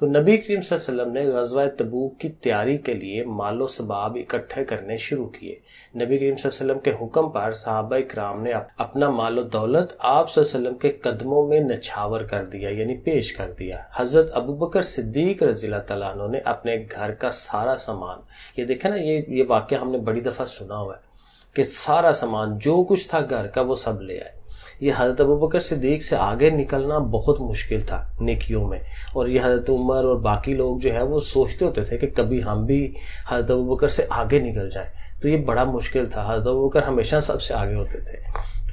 تو نبی کریم صلی اللہ علیہ وسلم نے غزوہ تبوک کی تیاری کے لیے مال و سباب اکٹھے کرنے شروع کیے۔ نبی کریم صلی اللہ علیہ وسلم کے حکم پر صحابہ کرام نے اپنا مال و دولت آپ صلی اللہ علیہ وسلم کے قدموں میں نچھاور کر دیا، یعنی پیش کر دیا۔ حضرت ابوبکر صدیق رضی اللہ تعالیٰ عنہ نے اپنے گھر کا سارا سامان، یہ دیکھیں نا، یہ واقعہ ہم نے بڑی دفعہ سنا ہوا ہے کہ سارا سامان جو کچھ تھا گھر کا وہ سب لے آئے۔ یہ حضرت ابوبکر صدیق سے آگے نکلنا بہت مشکل تھا نیکیوں میں، اور یہ حضرت عمر اور باقی لوگ جو ہے وہ سوچتے ہوتے تھے کہ کبھی ہم بھی حضرت ابوبکر سے آگے نکل جائیں، تو یہ بڑا مشکل تھا۔ حضرت ابوبکر ہمیشہ سب سے آگے ہوتے تھے۔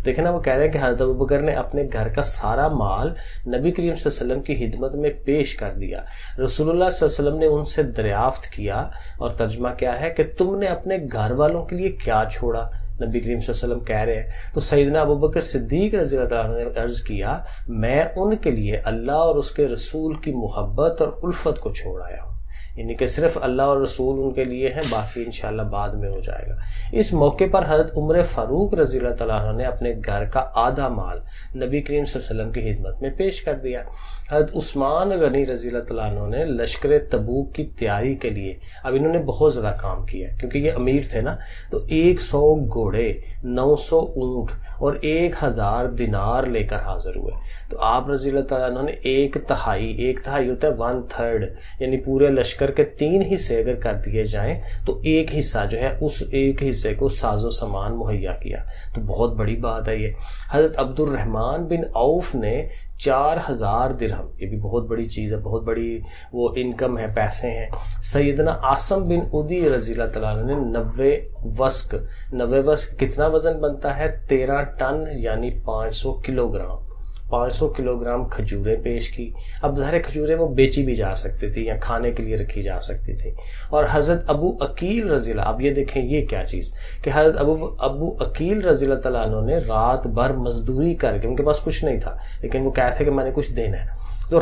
دیکھیں نا، وہ کہہ رہے ہیں کہ حضرت ابوبکر نے اپنے گھر کا سارا مال نبی کریم صلی اللہ علیہ وسلم کی خدمت میں پیش کر دیا۔ رسول اللہ صلی اللہ علیہ وسلم نے ان سے دریافت کیا، اور ترجمہ کیا ہے کہ تم نے اپنے گھر والوں کے لیے کیا چھوڑا؟ نبی کریم صلی اللہ علیہ وسلم کہہ رہے ہیں، تو سیدنا ابوبکر صدیق رضی اللہ عنہ نے عرض کیا، میں ان کے لیے اللہ اور اس کے رسول کی محبت اور الفت کو چھوڑ آیا ہوں، یعنی کہ صرف اللہ اور رسول ان کے لیے ہیں، باقی انشاءاللہ بعد میں ہو جائے گا۔ اس موقع پر حضرت عمر فاروق رضی اللہ تعالیٰ عنہ نے اپنے گھر کا آدھا مال نبی کریم صلی اللہ علیہ وسلم کی خدمت میں پیش کر دیا۔ حضرت عثمان غنی رضی اللہ تعالیٰ عنہ نے لشکر تبوک کی تیاری کے لیے، اب انہوں نے بہت زیادہ کام کیا کیونکہ یہ امیر تھے نا، تو 100 گھوڑے، 900 اونٹ اور 1000 دینار لے کر حاضر ہوئے۔ تو آپ رضی اللہ تعالیٰ عنہ نے ایک تہائی ہوتا ہے 1/3، یعنی پورے لشکر کے 3 حصے اگر کر دیے جائیں تو ایک حصہ جو ہے اس ایک حصے کو ساز و سامان مہیا کیا، تو بہت بڑی بات ہے یہ۔ حضرت عبد الرحمن بن عوف نے 4000 درہم، یہ بھی بہت بڑی چیز ہے، بہت بڑی وہ انکم ہے، پیسے ہیں۔ سیدنا عاصم بن عدی رضی اللہ تعالیٰ عنہ نے 90 وسق کتنا وزن بنتا ہے؟ 13 ٹن، یعنی 500 کلو گرام 500 کلو گرام کھجوریں پیش کی۔ اب ظاہر کھجوریں وہ بیچی بھی جا سکتی تھی یا کھانے کے لیے رکھی جا سکتی تھی۔ اور حضرت ابو عقیل رضی اللہ، اب یہ دیکھیں یہ کیا چیز کہ حضرت ابو عقیل رضی اللہ تعالیٰ عنہ نے رات بھر مزدوری کر کے، ان کے پاس کچھ نہیں تھا لیکن وہ کہتے تھے کہ میں نے کچھ دینا ہے، تو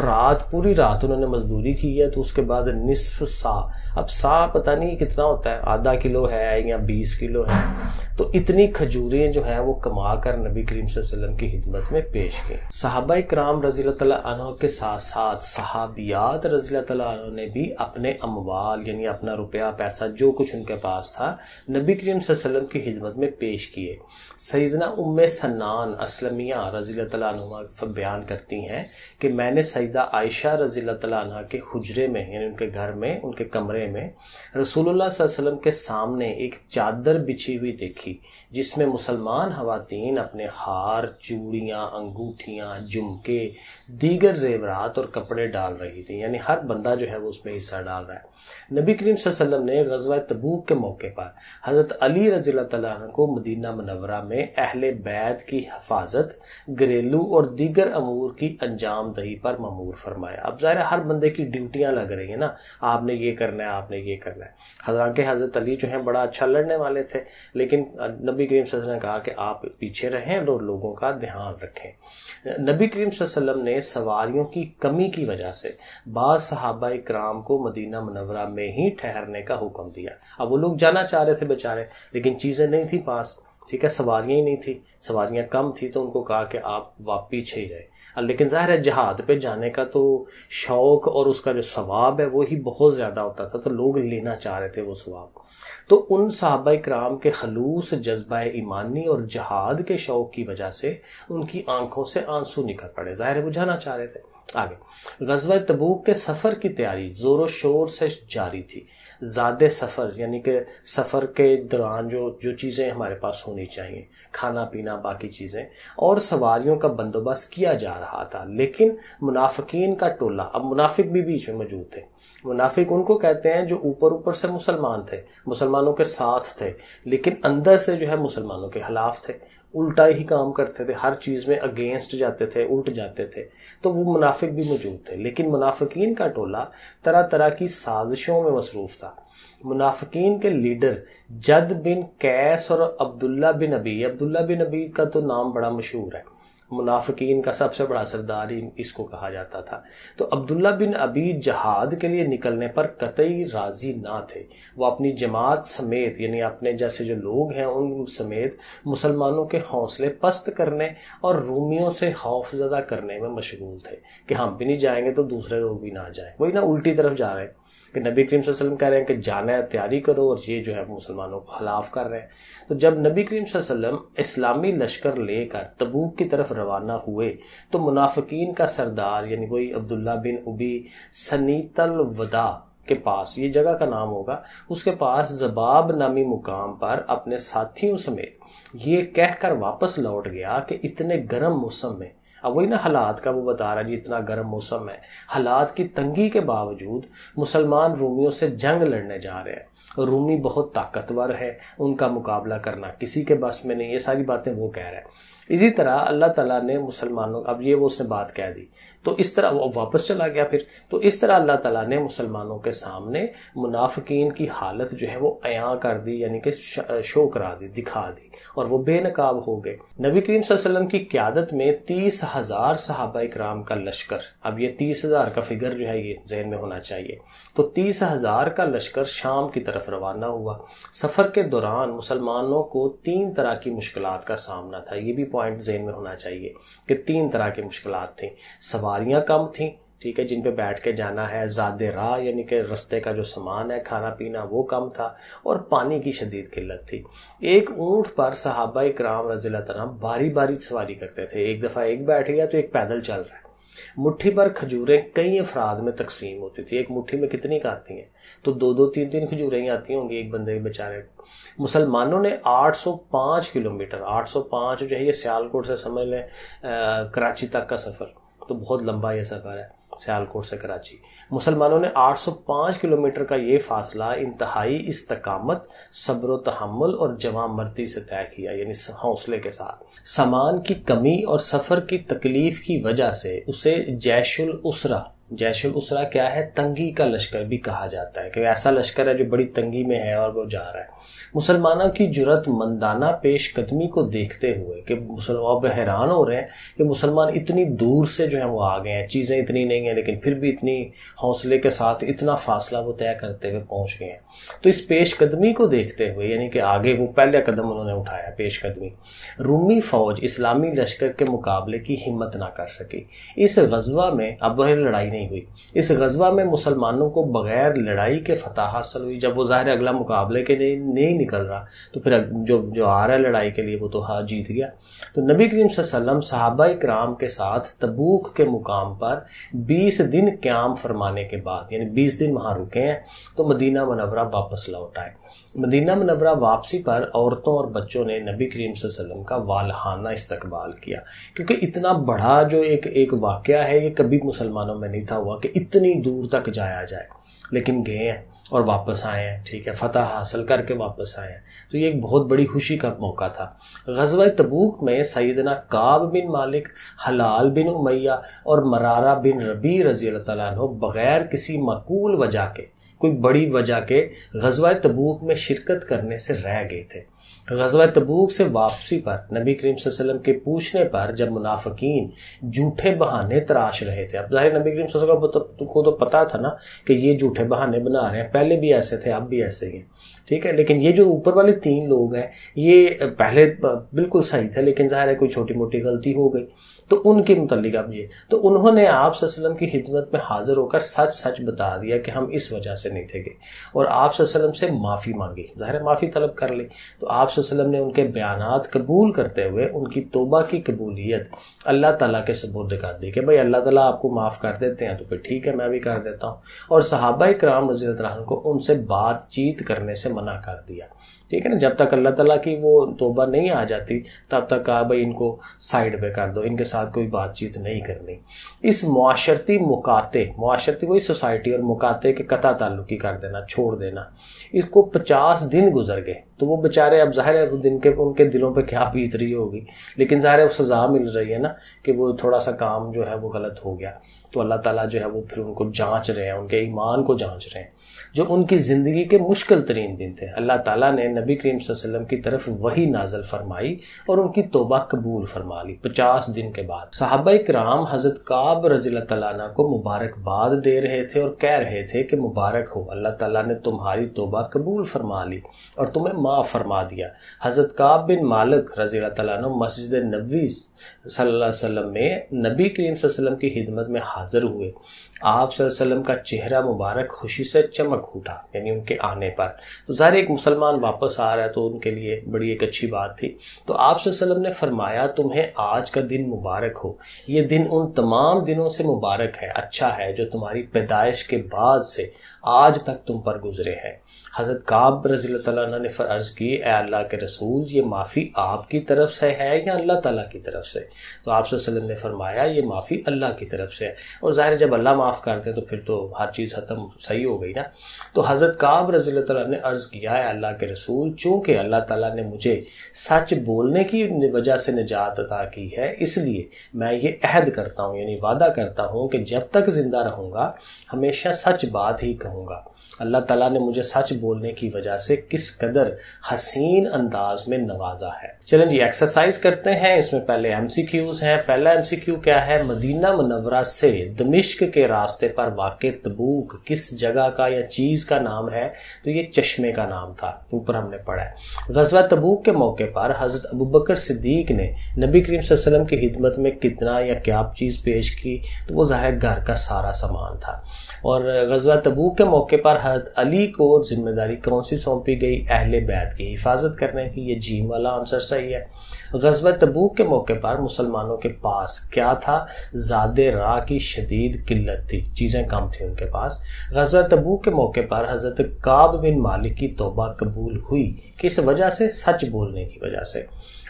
پوری رات انہوں نے مزدوری کی ہے۔ تو اس کے بعد نصف سا، اب سا پتہ نہیں کتنا ہوتا ہے، آدھا کلو ہے یا 20 کلو ہے، تو اتنی کھجوریں جو ہیں وہ کما کر نبی کریم صلی اللہ علیہ وسلم کی خدمت میں پیش کی۔ صحابہ کرام رضی اللہ تعالیٰ عنہ کے ساتھ ساتھ صحابیات رضی اللہ تعالیٰ عنہ نے بھی اپنے اموال، یعنی اپنا روپیہ پیسہ جو کچھ ان کے پاس تھا، نبی کریم صلی اللہ علیہ وسلم کی خدمت میں پیش کیے۔ سیدنا ام سنان اسلمیہ رضی اللہ تعالیٰ عنہ بیان کرتی ہیں کہ میں نے سیدہ عائشہ رضی اللہ تعالیٰ عنہ کے حجرے میں، یعنی ان کے گھر میں، ان کے کمرے میں رسول اللہ صلی اللہ علیہ وسلم کے سامنے ایک چادر بچھی ہوئی دیکھی جس میں مسلمان خواتین اپنے ہار، چوڑیاں، انگوٹھیاں، جھمکے، دیگر زیورات اور کپڑے ڈال رہی تھی، یعنی ہر بندہ جو ہے وہ اس میں حصہ ڈال رہا ہے۔ نبی کریم صلی اللہ علیہ وسلم نے غزوہ تبوک کے موقع پر حضرت علی رضی اللہ تعالیٰ عنہ کو مدینہ منورہ میں اہل بیت کی حفاظت، گھریلو اور دیگر امور کی انجام دہی پر مامور فرمایا۔ اب ظاہر ہر بندے کی ڈیوٹیاں لگ رہی ہیں نا، آپ نے یہ کرنا ہے، آپ نے یہ کرنا ہے۔ حالانکہ حضرت علی جو ہیں بڑا اچھا لڑنے والے تھے، لیکن نبی کریم صلی اللہ علیہ وسلم نے کہا کہ آپ پیچھے رہیں اور لوگوں کا دھیان رکھیں۔ نبی کریم صلی اللہ علیہ وسلم نے سواریوں کی کمی کی وجہ سے بعض صحابہ کرام کو مدینہ منورہ میں ہی ٹھہرنے کا حکم دیا۔ اب وہ لوگ جانا چاہ رہے تھے بیچارے، لیکن چیزیں نہیں تھی پاس، ٹھیک ہے، سواریاں ہی نہیں تھی، سواریاں کم تھی، تو ان کو کہا کہ آپ پیچھے ہی رہے۔ لیکن ظاہر ہے جہاد پہ جانے کا تو شوق اور اس کا جو ثواب ہے وہی بہت زیادہ ہوتا تھا، تو لوگ لینا چاہ رہے تھے وہ ثواب۔ تو ان صحابہ کرام کے خلوص جذبہ ایمانی اور جہاد کے شوق کی وجہ سے ان کی آنکھوں سے آنسو نکل پڑے، ظاہر ہے وہ جانا چاہ رہے تھے۔ آگے غزوہ تبوک کے سفر کی تیاری زور و شور سے جاری تھی۔ زیادہ سفر، یعنی کہ سفر کے دوران جو چیزیں ہمارے پاس ہونی چاہیے، کھانا پینا، باقی چیزیں، اور سواریوں کا بندوبست کیا جا رہا تھا، لیکن منافقین کا ٹولہ، اب منافق بھی بیچ میں موجود تھے۔ منافق ان کو کہتے ہیں جو اوپر سے مسلمان تھے، مسلمانوں کے ساتھ تھے، لیکن اندر سے جو ہے مسلمانوں کے خلاف تھے، الٹا ہی کام کرتے تھے، ہر چیز میں اگینسٹ جاتے تھے، الٹ جاتے تھے، تو وہ منافق بھی موجود تھے۔ لیکن منافقین کا ٹولہ طرح طرح کی سازشوں میں مصروف تھا۔ منافقین کے لیڈر جد بن قیس اور عبداللہ بن ابی کا تو نام بڑا مشہور ہے۔ منافقین کا سب سے بڑا سردار ہی اس کو کہا جاتا تھا۔ تو عبداللہ بن ابی جہاد کے لیے نکلنے پر قطعی راضی نہ تھے۔ وہ اپنی جماعت سمیت، یعنی اپنے جیسے جو لوگ ہیں ان سمیت مسلمانوں کے حوصلے پست کرنے اور رومیوں سے خوف زدہ کرنے میں مشغول تھے کہ ہم بھی نہیں جائیں گے تو دوسرے لوگ بھی نہ جائیں۔ وہی نا الٹی طرف جا رہے ہیں کہ نبی کریم صلی اللہ علیہ وسلم کہہ رہے ہیں کہ جانا ہے تیاری کرو، اور یہ جو ہے مسلمانوں کو خلاف کر رہے ہیں۔ تو جب نبی کریم صلی اللہ علیہ وسلم اسلامی لشکر لے کر تبوک کی طرف روانہ ہوئے تو منافقین کا سردار یعنی وہی عبداللہ بن ابی سنیت الوداع کے پاس، یہ جگہ کا نام ہوگا، اس کے پاس زباب نامی مقام پر اپنے ساتھیوں سمیت یہ کہہ کر واپس لوٹ گیا کہ اتنے گرم موسم میں، اب وہی نا حالات کا وہ بتا رہا جی اتنا گرم موسم ہے، حالات کی تنگی کے باوجود مسلمان رومیوں سے جنگ لڑنے جا رہے ہیں، رومی بہت طاقتور ہے، ان کا مقابلہ کرنا کسی کے بس میں نہیں، یہ ساری باتیں وہ کہہ رہے ہیں۔ اسی طرح اللہ تعالیٰ نے مسلمانوں، اب یہ وہ اس نے بات کہہ دی تو اس طرح وہ واپس چلا گیا پھر، تو اس طرح اللہ تعالیٰ نے مسلمانوں کے سامنے منافقین کی حالت جو ہے وہ عیاں کر دی، یعنی کہ شو کرا دی، دکھا دی، اور وہ بے نقاب ہو گئے۔ نبی کریم صلی اللہ علیہ وسلم کی قیادت میں 30,000 صحابہ اکرام کا لشکر، اب یہ 30,000 کا فگر جو ہے یہ ذہن میں ہونا چاہیے، تو 30,000 کا لشکر شام کی طرف روانہ ہوا۔ سفر کے دوران مسلمانوں کو 3 طرح کی مشکلات کا سامنا تھا، یہ بھی پوائنٹ ذہن میں ہونا چاہیے کہ 3 طرح کی مشکلات تھیں۔ سواریاں کم تھیں، ٹھیک ہے، جن پہ بیٹھ کے جانا ہے، زاد راہ یعنی کہ رستے کا جو سامان ہے کھانا پینا وہ کم تھا، اور پانی کی شدید قلت تھی۔ ایک اونٹ پر صحابہ اکرام رضی اللہ تعالیٰ باری باری سواری کرتے تھے، ایک دفعہ ایک بیٹھ گیا تو ایک پیدل چل رہا ہے۔ مٹھی پر کھجوریں کئی افراد میں تقسیم ہوتی تھی، ایک مٹھی میں کتنی کا آتی ہیں تو 2-2 3-3 کھجوریں ہی آتی ہوں گی ایک بندے بیچارے کو۔ مسلمانوں نے 805 کلومیٹر، 805 جو ہے یہ سیالکوٹ سے سمجھ لیں کراچی تک کا سفر، تو بہت لمبا یہ سفر ہے سیالکوٹ سے کراچی۔ مسلمانوں نے 805 کلومیٹر کا یہ فاصلہ انتہائی استقامت، صبر و تحمل اور جواں مردی سے طے کیا، یعنی حوصلے کے ساتھ۔ سامان کی کمی اور سفر کی تکلیف کی وجہ سے اسے جیش الاسرہ کیا ہے؟ تنگی کا لشکر بھی کہا جاتا ہے، کہ ایسا لشکر ہے جو بڑی تنگی میں ہے اور وہ جا رہا ہے۔ مسلمانوں کی جرأت مندانہ پیش قدمی کو دیکھتے ہوئے کہ مسلمان حیران ہو رہے ہیں کہ مسلمان اتنی دور سے جو ہیں وہ آ گئے ہیں، چیزیں اتنی نہیں ہیں لیکن پھر بھی اتنی حوصلے کے ساتھ اتنا فاصلہ وہ طے کرتے ہوئے پہنچ گئے ہیں۔ تو اس پیش قدمی کو دیکھتے ہوئے، یعنی کہ آگے وہ پہلے قدم انہوں نے اٹھایا پیش قدمی، رومی فوج اسلامی لشکر کے مقابلے کی ہمت نہ کر سکی۔ اس غزوہ میں اب وہ لڑائی نہیں ہوئی، اس غزوہ میں مسلمانوں کو بغیر لڑائی کے فتح حاصل ہوئی۔ جب وہ ظاہر اگلا مقابلے کے لیے نہیں نکل رہا تو پھر جو آ رہا ہے لڑائی کے لیے وہ تو ہاں جیت گیا۔ تو نبی کریم صلی اللہ علیہ وسلم صحابہ اکرام کے ساتھ تبوک کے مقام پر 20 دن قیام فرمانے کے بعد، یعنی 20 دن وہاں رکے ہیں، تو مدینہ منورہ واپس لوٹ آئے۔ مدینہ منورہ واپسی پر عورتوں اور بچوں نے نبی کریم صلی اللہ علیہ وسلم کا والہانہ استقبال کیا، کیونکہ اتنا بڑا جو ایک واقعہ ہے یہ کبھی مسلمانوں میں نہیں تھا ہوا کہ اتنی دور تک جایا جائے، لیکن گئے ہیں اور واپس آئے ہیں، ٹھیک ہے، فتح حاصل کر کے واپس آئے ہیں، تو یہ ایک بہت بڑی خوشی کا موقع تھا۔ غزوہ تبوک میں سیدنا کعب بن مالک، حلال بن امیہ اور مرارہ بن ربیع رضی اللہ تعالیٰ عنہ بغیر کسی معقول وجہ کے، کوئی بڑی وجہ کے، غزوہ تبوک میں شرکت کرنے سے رہ گئے تھے۔ غزوہ تبوک سے واپسی پر نبی کریم صلی اللہ علیہ وسلم کے پوچھنے پر جب منافقین جھوٹے بہانے تراش رہے تھے، اب ظاہر نبی کریم صلی اللہ علیہ وسلم کو تو پتا تھا نا کہ یہ جھوٹے بہانے بنا رہے ہیں، پہلے بھی ایسے تھے اب بھی ایسے ہی ہیں، ٹھیک ہے، لیکن یہ جو اوپر والے 3 لوگ ہیں یہ پہلے بالکل صحیح تھے، لیکن ظاہر ہے کوئی چھوٹی موٹی غلطی ہو گئی، تو ان کے متعلق اب یہ، تو انہوں نے آپ صلی اللہ علیہ وسلم کی خدمت میں حاضر ہو کر سچ بتا دیا کہ ہم اس وجہ سے نہیں تھے گئے، اور آپ صلی اللہ علیہ وسلم سے معافی مانگی، ظاہر معافی طلب کر لی۔ تو آپ صلی اللہ علیہ وسلم نے ان کے بیانات قبول کرتے ہوئے ان کی توبہ کی قبولیت اللہ تعالیٰ کے سپرد کر دی کہ بھائی اللہ تعالیٰ آپ کو معاف کر دیتے ہیں تو پھر ٹھیک ہے میں بھی کر دیتا ہوں، اور صحابہ کرام رضی اللہ عنہ کو ان سے بات چیت کرنے سے منع کر دیا، ٹھیک ہے نا، جب تک اللہ تعالیٰ کی وہ توبہ نہیں آ جاتی تب تک کہا بھائی ان کو سائڈ پہ کر دو، ان کے ساتھ کوئی بات چیت نہیں کرنی۔ اس معاشرتی وہی سوسائٹی اور مقاطع کے قطع تعلقی کر دینا، چھوڑ دینا، اس کو 50 دن گزر گئے، تو وہ بےچارے اب ظاہر ہے ان کے دلوں پہ کیا بیت رہی ہوگی، لیکن ظاہر ہے سزا مل رہی ہے نا کہ وہ تھوڑا سا کام جو ہے وہ غلط ہو گیا، تو اللہ تعالیٰ جو ہے وہ پھر ان کو جانچ رہے ہیں، ان کے ایمان کو جانچ رہے ہیں۔ جو ان کی زندگی کے مشکل ترین دن تھے، اللہ تعالیٰ نے نبی کریم صلی اللہ علیہ وسلم کی طرف وحی نازل فرمائی اور ان کی توبہ قبول فرما لی 50 دن کے بعد۔ صحابہ کرام حضرت کعب رضی اللہ تعالیٰ عنہ کو مبارکباد دے رہے تھے اور کہہ رہے تھے کہ مبارک ہو، اللہ تعالیٰ نے تمہاری توبہ قبول فرما لی اور تمہیں معاف فرما دیا۔ حضرت کعب بن مالک رضی اللہ تعالیٰ عنہ مسجد نبوی صلی اللہ علیہ وسلم میں نبی کریم صلی اللہ علیہ وسلم کی خدمت میں حاضر ہوئے۔ آپ صلی اللہ علیہ وسلم کا چہرہ مبارک خوشی سے چمک اٹھا، یعنی ان کے آنے پر۔ تو ظاہر ایک مسلمان واپس آ رہا ہے تو ان کے لیے بڑی ایک اچھی بات تھی۔ تو آپ صلی اللہ علیہ وسلم نے فرمایا تمہیں آج کا دن مبارک ہو، یہ دن ان تمام دنوں سے مبارک ہے، اچھا ہے جو تمہاری پیدائش کے بعد سے آج تک تم پر گزرے ہیں۔ حضرت کعب رضی اللہ تعالیٰ عنہ نے عرض کی، اے اللہ کے رسول، یہ معافی آپ کی طرف سے ہے یا اللہ تعالیٰ کی طرف سے؟ تو آپ صلی اللہ علیہ وسلم نے فرمایا یہ معافی اللہ کی طرف سے ہے، اور ظاہر جب اللہ معاف کرتے تو پھر تو ہر چیز ختم صحیح ہو گئی نا۔ تو حضرت کعب رضی اللہ تعالیٰ نے عرض کیا، اے اللہ کے رسول، چونکہ اللہ تعالیٰ نے مجھے سچ بولنے کی وجہ سے نجات عطا کی ہے، اس لیے میں یہ عہد کرتا ہوں، یعنی وعدہ کرتا ہوں کہ جب تک زندہ رہوں گا ہمیشہ سچ بات ہی کہوں گا۔ اللہ تعالیٰ نے مجھے سچ بولنے کی وجہ سے کس قدر حسین انداز میں نوازا ہے۔ چلیں جی ایکسرسائز کرتے ہیں۔ اس میں پہلے MCQs ہیں۔ پہلا MCQ کیا ہے؟ مدینہ منورہ سے دمشق کے راستے پر واقع تبوک کس جگہ کا یا چیز کا نام ہے؟ تو یہ چشمے کا نام تھا، اوپر ہم نے پڑھا ہے۔ غزوہ تبوک کے موقع پر حضرت ابوبکر صدیق نے نبی کریم صلی اللہ علیہ وسلم کی خدمت میں کتنا یا کیا چیز پیش کی؟ تو وہ ظاہر گھر کا سارا سامان تھا۔ اور غزوہ تبوک کے موقع پر حضرت علی کو ذمہ داری کون سی سونپی گئی؟ اہل بیت کی حفاظت کرنے کی۔ یہ جیم والا آنسر صحیح ہے۔ غزوہ تبوک کے موقع پر مسلمانوں کے پاس کیا تھا؟ زاد راہ کی شدید قلت تھی، چیزیں کم تھیں ان کے پاس۔ غزوہ تبوک کے موقع پر حضرت کعب بن مالک کی توبہ قبول ہوئی، کس وجہ سے؟ سچ بولنے کی وجہ سے۔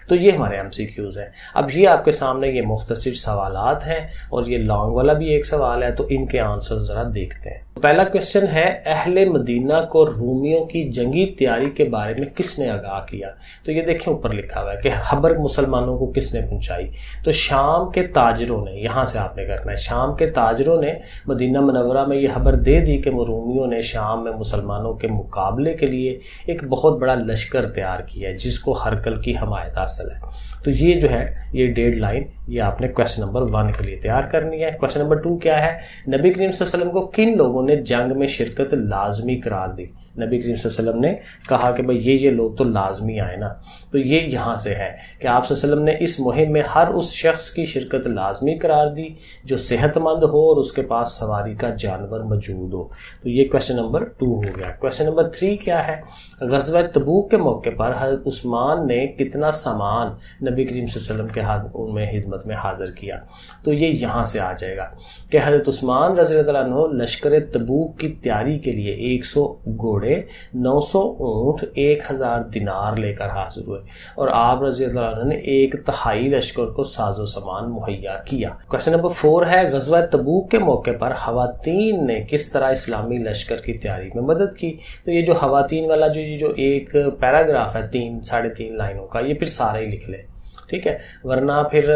تو یہ ہمارے MCQs ہیں۔ اب یہ آپ کے سامنے یہ مختصر سوالات ہیں اور یہ لانگ والا بھی ایک سوال ہے، تو ان کے آنسر ذرا دیکھتے ہیں۔ پہلا کوشچن ہے، اہل مدینہ کو رومیوں کی جنگی تیاری کے بارے میں کس نے آگاہ کیا؟ تو یہ دیکھیں اوپر لکھا ہوا ہے کہ خبر مسلمانوں کو کس نے پہنچائی؟ تو شام کے تاجروں نے، یہاں سے آپ نے کرنا ہے، شام کے تاجروں نے مدینہ منورہ میں یہ خبر دے دی کہ رومیوں نے شام میں مسلمانوں کے مقابلے کے لیے ایک بہت بڑا لشکر تیار کیا ہے جس کو ہرقل کی حمایت حاصل ہے۔ تو یہ جو ہے یہ ڈیڈ لائن یہ آپ نے کوشچن نمبر 1 کے لیے تیار کرنی ہے۔ کوشچن نمبر 2 کیا ہے؟ نبی کریم صلی اللہ علیہ وسلم کو کن لوگوں نے جنگ میں شرکت لازمی قرار دی؟ نبی کریم صلی اللہ علیہ وسلم نے کہا کہ بھئی یہ لوگ تو لازمی آئے نا، تو یہ یہاں سے ہے کہ آپ صلی اللہ علیہ وسلم نے اس مہم میں ہر اس شخص کی شرکت لازمی قرار دی جو صحت مند ہو اور اس کے پاس سواری کا جانور موجود ہو۔ تو یہ کوشچن نمبر 2 ہو گیا۔ کوشچن نمبر 3 کیا ہے؟ غزوہ تبوک کے موقع پر حضرت عثمان نے کتنا سامان نبی کریم صلی اللہ علیہ وسلم میں خدمت میں حاضر کیا؟ تو یہ یہاں سے آ جائے گا کہ حضرت عثمان رضی اللہ عنہ لشکر تبوک کی تیاری کے لیے 100 گھوڑے، 900 اونٹ، 1000 دینار لے کر حاضر ہوئے، اور آپ رضی اللہ عنہ نے 1/3 لشکر کو ساز و سامان مہیا کیا۔ کوشچن نمبر 4 ہے، غزوہ تبوک کے موقع پر خواتین نے کس طرح اسلامی لشکر کی تیاری میں مدد کی؟ تو یہ جو خواتین والا جو ایک پیراگراف ہے 3-3.5 لائنوں کا، یہ پھر سارا ہی لکھ لیں، ٹھیک ہے، ورنہ پھر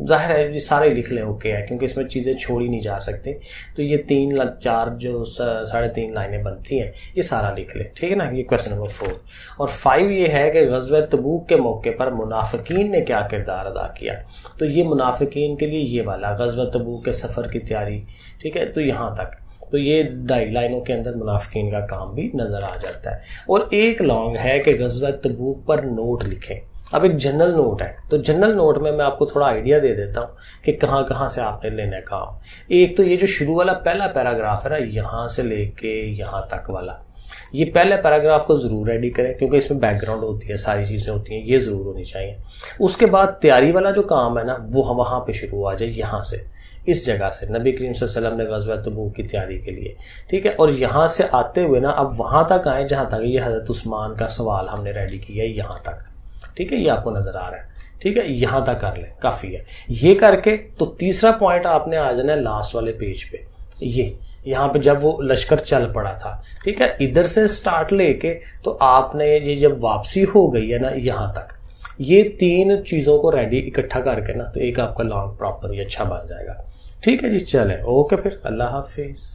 ظاہر ہے یہ سارے لکھ لیں، اوکے ہے، کیونکہ اس میں چیزیں چھوڑی نہیں جا سکتی۔ تو یہ 3-4 جو 3.5 لائنیں بنتی ہیں یہ سارا لکھ لیں، ٹھیک ہے نا۔ یہ کوشچن نمبر 4 اور 5 یہ ہے کہ غزوہ تبوک کے موقع پر منافقین نے کیا کردار ادا کیا؟ تو یہ منافقین کے لیے یہ والا غزوہ تبوک کے سفر کی تیاری، ٹھیک ہے، تو یہاں تک تو یہ 2.5 لائنوں کے اندر منافقین کا کام بھی نظر آ جاتا ہے۔ اور ایک لانگ ہے کہ غزوہ تبوک پر نوٹ لکھیں۔ اب ایک جنرل نوٹ ہے، تو جنرل نوٹ میں آپ کو تھوڑا آئیڈیا دے دیتا ہوں کہ کہاں کہاں سے آپ نے لینا ہے کام۔ ایک تو یہ جو شروع والا پہلا پیراگراف ہے نا، یہاں سے لے کے یہاں تک والا، یہ پہلے پیراگراف کو ضرور ریڈی کریں کیونکہ اس میں بیک گراؤنڈ ہوتی ہے، ساری چیزیں ہوتی ہیں، یہ ضرور ہونی چاہیے۔ اس کے بعد تیاری والا جو کام ہے نا وہ وہاں پہ شروع ہو جائے، یہاں سے، اس جگہ سے نبی کریم صلی اللہ علیہ وسلم نے غزوہ تبوک کی تیاری کے لیے، ٹھیک ہے، اور یہاں سے آتے ہوئے نا اب وہاں تک آئیں جہاں تک یہ حضرت عثمان کا سوال ہم نے ریڈی کیا ہے، یہاں تک، ٹھیک ہے، یہ آپ کو نظر آ رہا ہے، ٹھیک ہے، یہاں تک کر لیں، کافی ہے۔ یہ کر کے تو تیسرا پوائنٹ آپ نے آ جانا ہے لاسٹ والے پیج پہ، یہاں پہ جب وہ لشکر چل پڑا تھا، ٹھیک ہے، ادھر سے سٹارٹ لے کے تو آپ نے یہ جب واپسی ہو گئی ہے نا یہاں تک، یہ 3 چیزوں کو ریڈی اکٹھا کر کے نا تو ایک آپ کا لانگ پراپر اچھا بن جائے گا، ٹھیک ہے جی۔ چلیں اوکے، پھر اللہ حافظ۔